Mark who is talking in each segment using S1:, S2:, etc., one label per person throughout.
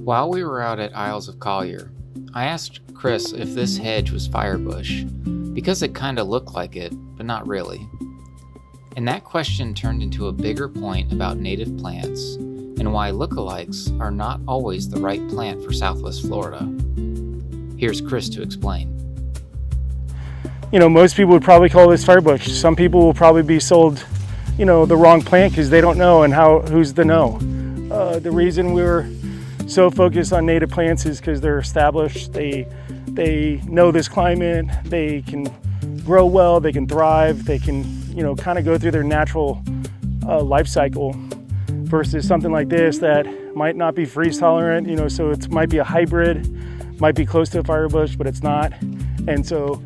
S1: While we were out at Isles of Collier, I asked Chris if this hedge was firebush, because it kinda looked like it, but not really. And that question turned into a bigger point about native plants and why lookalikes are not always the right plant for Southwest Florida. Here's Chris to explain.
S2: Most people would probably call this firebush. Some people will probably be sold, the wrong plant because they don't know, and who's to know? The reason we're so focused on native plants is because they're established. They know this climate. They can grow well. They can thrive. They can, kind of go through their natural life cycle. Versus something like this that might not be freeze tolerant. So it might be a hybrid, might be close to a firebush, but it's not. And so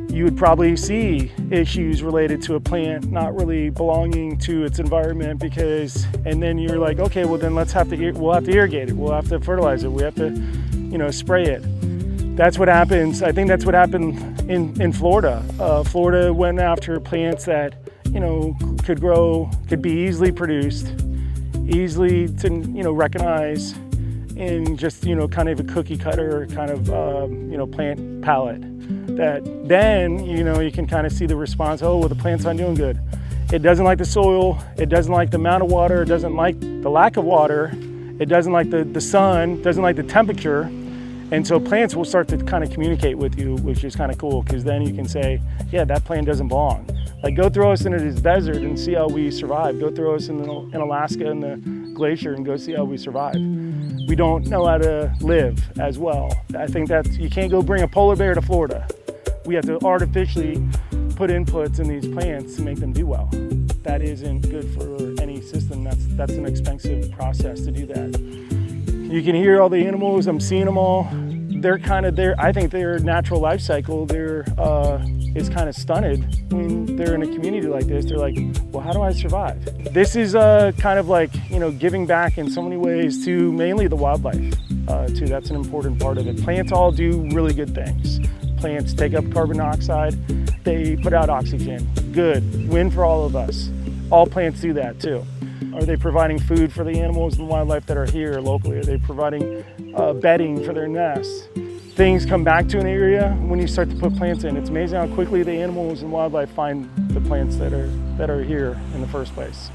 S2: you would probably see issues related to a plant not really belonging to its environment and then you're like, okay, well then we'll have to irrigate it. We'll have to fertilize it. We have to, spray it. That's what happens. I think that's what happened in Florida. Florida went after plants that, could grow, could be easily produced, easily to, recognize in just, kind of a cookie cutter kind of, plant palette. That then, you can kind of see the response, oh, well, the plant's not doing good. It doesn't like the soil, it doesn't like the amount of water, it doesn't like the lack of water, it doesn't like the sun, doesn't like the temperature. And so plants will start to kind of communicate with you, which is kind of cool, because then you can say, yeah, that plant doesn't belong. Like, go throw us into this desert and see how we survive. Go throw us in Alaska in the glacier and go see how we survive. We don't know how to live as well. I think you can't go bring a polar bear to Florida. We have to artificially put inputs in these plants to make them do well. That isn't good for any system. That's an expensive process to do that. You can hear all the animals. I'm seeing them all. They're kind of I think their natural life cycle is kind of stunted when they're in a community like this. They're like, well, how do I survive? This is kind of like, giving back in so many ways to mainly the wildlife too. That's an important part of it. Plants all do really good things. Plants take up carbon dioxide. They put out oxygen. Good. Win for all of us. All plants do that too. Are they providing food for the animals and wildlife that are here locally? Are they providing bedding for their nests? Things come back to an area when you start to put plants in. It's amazing how quickly the animals and wildlife find the plants that are here in the first place.